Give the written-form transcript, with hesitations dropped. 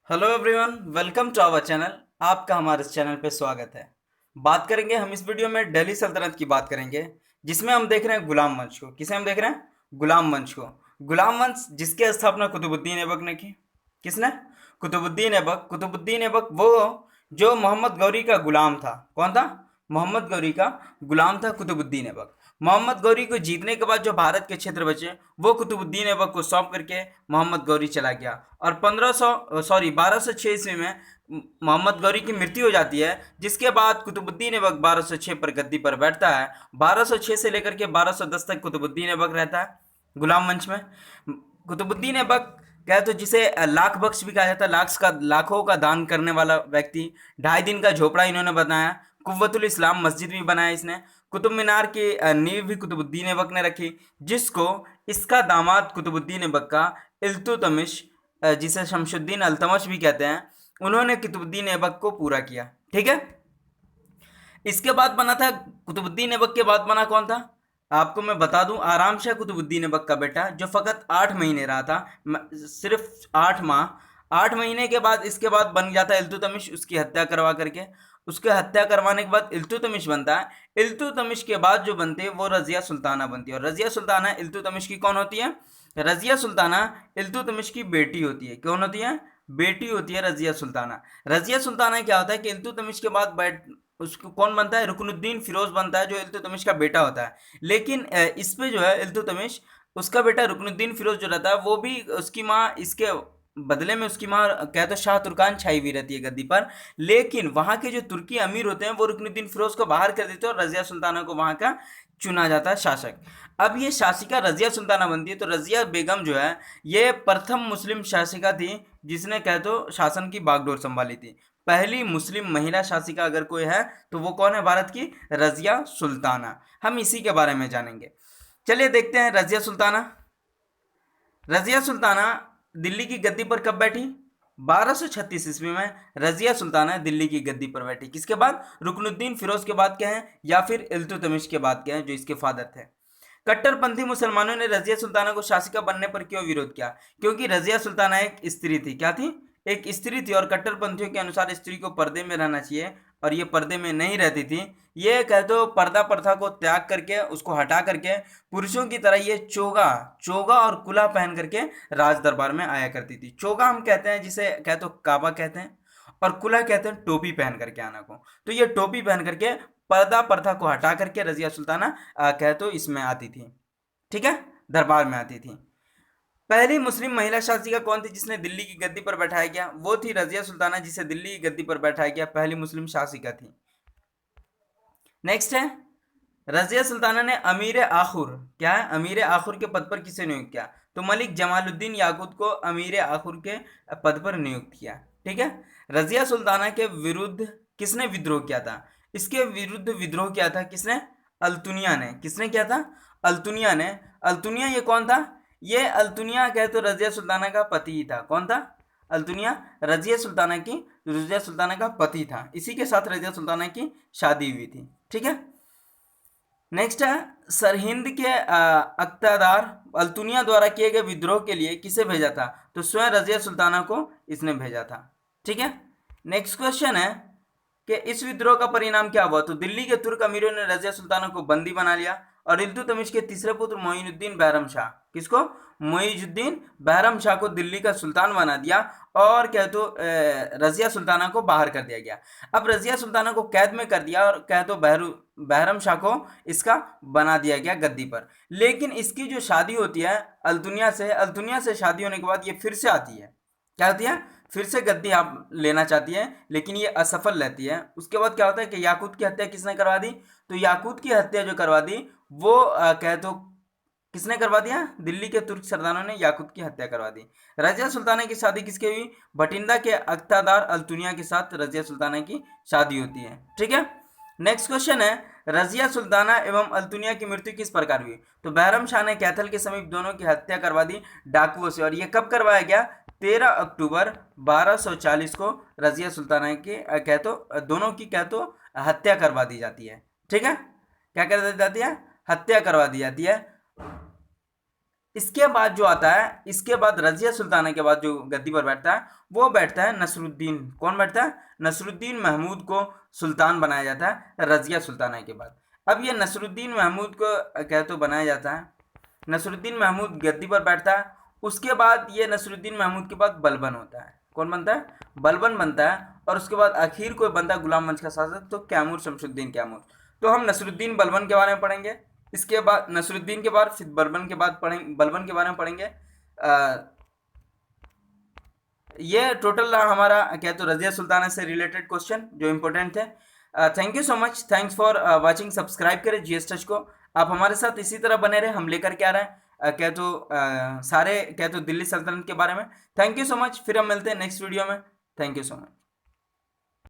Hello everyone, welcome to our channel. आपका हमारे इस चैनल पे स्वागत है। बात करेंगे हम इस वीडियो में दिल्ली सल्तनत की बात करेंगे, जिसमें हम देख रहे हैं गुलाम वंश को। किसे हम देख रहे हैं? गुलाम वंश को। गुलाम वंश जिसकी स्थापना कुतुबुद्दीन ऐबक ने की। किसने? कुतुबुद्दीन ऐबक। कुतुबुद्दीन ऐबक वो जो मोहम्मद गौरी का गुलाम था। कौन था? मोहम्मद गौरी का गुलाम था कुतुबुद्दीन ऐबक। मोहम्मद गौरी को जीतने के बाद जो भारत के क्षेत्र बचे वो कुतुबुद्दीन ऐबक को सौंप करके मोहम्मद गौरी चला गया। और 1206 ईस्वी में मोहम्मद गौरी की मृत्यु हो जाती है, जिसके बाद कुतुबुद्दीन ऐबक 1206 पर गद्दी पर बैठता है। 1206 से लेकर के 1210 तक कुतुबुद्दीन ऐबक रहता है गुलाम वंश में। कुतुबुद्दीन ऐबक कहे तो जिसे लाख बख्श भी कहा जाता है, लाखों का दान करने वाला व्यक्ति। 2.5 दिन का झोपड़ा इन्होंने बनाया। कुव्वतुल इस्लाम मस्जिद भी बनाया इसने। कुतुब मीनार की नींव भी कुतुबुद्दीन ऐबक ने रखी, जिसको इसका दामाद कुतुबुद्दीन ऐबक का इल्तुतमिश, जिसे शमशुद्दीन अल्तमश भी कहते हैं, उन्होंने कुतुबुद्दीन ऐबक को पूरा किया। ठीक है। इसके बाद बना था कुतुबुद्दीन ऐबक के बाद बना कौन था? आपको मैं बता दूं, आराम शाह कुतुबुद्दीन ऐबक का बेटा, जो फकत 8 महीने रहा था। सिर्फ 8 माह। 8 महीने के बाद इसके बाद बन जाता है इल्तुतमिश, उसकी हत्या करवा करके। उसके हत्या करवाने के बाद इल्तुतमिश बनता है। इल्तुतमिश के बाद जो बनती है वो रजिया सुल्ताना बनती है। और रजिया सुल्ताना इल्तुतमिश की कौन होती है? रजिया सुल्ताना इल्तुतमिश की बेटी होती है। कौन होती है? बेटी होती है रजिया सुल्ताना। रजिया सुल्ताना क्या होता है कि इल्तुतमिश के बाद बैठ उसको कौन बनता है? रुकनुद्दीन फिरोज बनता है, जो इल्तुतमिश का बेटा होता है। लेकिन इस पे जो है इल्तुतमिश, उसका बेटा रुकनुद्दीन फिरोज जो रहता है, वो भी उसकी माँ इसके बदले में, उसकी माँ क्या तो शाह तुर्कान छाई हुई रहती है गद्दी पर। लेकिन वहाँ के जो तुर्की अमीर होते हैं वो रुकनुद्दीन फिरोज को बाहर कर देते हैं और रजिया सुल्ताना को वहाँ का चुना जाता है शासक। अब ये शासिका रजिया सुल्ताना बनती है। तो रजिया बेगम जो है ये प्रथम मुस्लिम शासिका थी जिसने कह तो शासन की बागडोर संभाली थी। पहली मुस्लिम महिला शासिका अगर कोई है तो वो कौन है भारत की? रजिया सुल्ताना। हम इसी के बारे में जानेंगे। चलिए देखते हैं रजिया सुल्ताना। रजिया सुल्ताना दिल्ली की गद्दी पर कब बैठी? 1236 ईस्वी में रजिया सुल्ताना दिल्ली की गद्दी पर बैठी। किसके बाद? रुकनुद्दीन फिरोज के बाद क्या है, या फिर इल्तुतमिश के बाद क्या है, जो इसके फादर थे। कट्टरपंथी मुसलमानों ने रजिया सुल्ताना को शासिका बनने पर क्यों विरोध किया? क्योंकि रजिया सुल्ताना एक स्त्री थी। क्या थी? एक स्त्री थी। और कट्टरपंथियों के अनुसार स्त्री को पर्दे में रहना चाहिए, और ये पर्दे में नहीं रहती थी। ये कह दो पर्दा प्रथा को त्याग करके, उसको हटा करके पुरुषों की तरह ये चोगा चोगा और कुला पहन करके राज दरबार में आया करती थी। चोगा हम कहते हैं जिसे कह तो काबा कहते हैं, और कुला कहते हैं टोपी पहन करके आना को। तो ये टोपी पहन करके पर्दा प्रथा को हटा करके रजिया सुल्ताना कह तो इसमें आती थी। ठीक है, दरबार में आती थी। पहली मुस्लिम महिला शासिका कौन थी जिसने दिल्ली की गद्दी पर बैठाया गया? वो थी रजिया सुल्ताना, जिसे दिल्ली की गद्दी पर बैठाया गया, पहली मुस्लिम शासिका थी। नेक्स्ट है, रजिया सुल्ताना ने अमीर आखुर, क्या है, अमीर आखुर के पद पर किसे नियुक्त किया? तो मलिक जमालुद्दीन याकूत को अमीर आखुर के पद पर नियुक्त किया। ठीक है। रजिया सुल्ताना के विरुद्ध किसने विद्रोह किया था? इसके विरुद्ध विद्रोह किया था किसने? अल्तुनिया ने। किसने किया था? अल्तुनिया ने। अल्तुनिया ये कौन था? ये अल्तुनिया कहे तो रजिया सुल्ताना का पति ही था। कौन था? अल्तुनिया रजिया सुल्ताना का पति था। इसी के साथ रजिया सुल्ताना की शादी हुई थी। ठीक है। नेक्स्ट है, सरहिंद के अक्तादार अल्तुनिया द्वारा किए गए विद्रोह के लिए किसे भेजा था? तो स्वयं रजिया सुल्ताना को इसने भेजा था। ठीक है। नेक्स्ट क्वेश्चन है कि इस विद्रोह का परिणाम क्या हुआ? तो दिल्ली के तुर्क अमीरों ने रजिया सुल्ताना को बंदी बना लिया, और इल्तुतमिश के तीसरे पुत्र मोइनुद्दीन बहरम शाह, किसको? मोइजुद्दीन बहरम शाह को दिल्ली का सुल्तान बना दिया, और कह तो रजिया सुल्ताना को बाहर कर दिया गया। अब रजिया सुल्ताना को कैद में कर दिया, और कह तो बहरम शाह को इसका बना दिया गया गद्दी पर। लेकिन इसकी जो शादी होती है अल्तुनिया से शादी होने के बाद ये फिर से आती है। क्या होती है? फिर से गद्दी आप लेना चाहती है, लेकिन ये असफल रहती है। उसके बाद क्या होता है कि याकूत की हत्या किसने करवा दी? तो याकूत की हत्या जो करवा दी वो कह तो किसने करवा दिया? दिल्ली के तुर्क सरदारों ने याकूत की हत्या करवा दी। रजिया सुल्ताना की शादी किसके हुई? भटिंडा के अख्तादार अल्तुनिया के साथ रजिया सुल्ताना की शादी होती है। ठीक है। नेक्स्ट क्वेश्चन है, रजिया सुल्ताना एवं अल्तुनिया की मृत्यु किस प्रकार हुई? तो बहरम शाह ने कैथल के समीप दोनों की हत्या करवा दी डाकुओं से। और ये कब करवाया गया? 13 अक्टूबर 1240 को रजिया सुल्ताना की कह तो दोनों की कह तो हत्या करवा दी जाती है। ठीक है। क्या कर दी जाती है? हत्या करवा दी जाती है। इसके बाद जो आता है, इसके बाद रजिया सुल्ताना के बाद जो गद्दी पर बैठता है वो बैठता है नसरुद्दीन। कौन बैठता है? नसरुद्दीन महमूद को सुल्तान बनाया जाता है रजिया सुल्ताना के बाद। अब ये नसरुद्दीन महमूद को क्या तो बनाया जाता है, नसरुद्दीन महमूद गद्दी पर बैठता है। उसके बाद ये नसरुद्दीन महमूद के बाद बलबन होता है। कौन बनता है? बलबन बनता है। और उसके बाद आखिर कोई बनता है गुलाम वंश का शासक, तो कैमूर शमशुद्दीन कैमूर। तो हम नसरुद्दीन बलबन के बारे में पढ़ेंगे, इसके बाद नसरुद्दीन के बाद फिर बलबन के बाद पढ़ेंगे, बलबन के बारे में पढ़ेंगे। ये टोटल हमारा क्या तो रजिया सुल्ताना से रिलेटेड क्वेश्चन जो इम्पोर्टेंट थे। Thank you so much, thanks for watching. Subscribe करें जीएस टच को। आप हमारे साथ इसी तरह बने रहे, हम लेकर के आ रहे हैं क्या तो सारे क्या तो दिल्ली सल्तनत के बारे में। थैंक यू सो मच, फिर हम मिलते हैं नेक्स्ट वीडियो में। Thank you so much.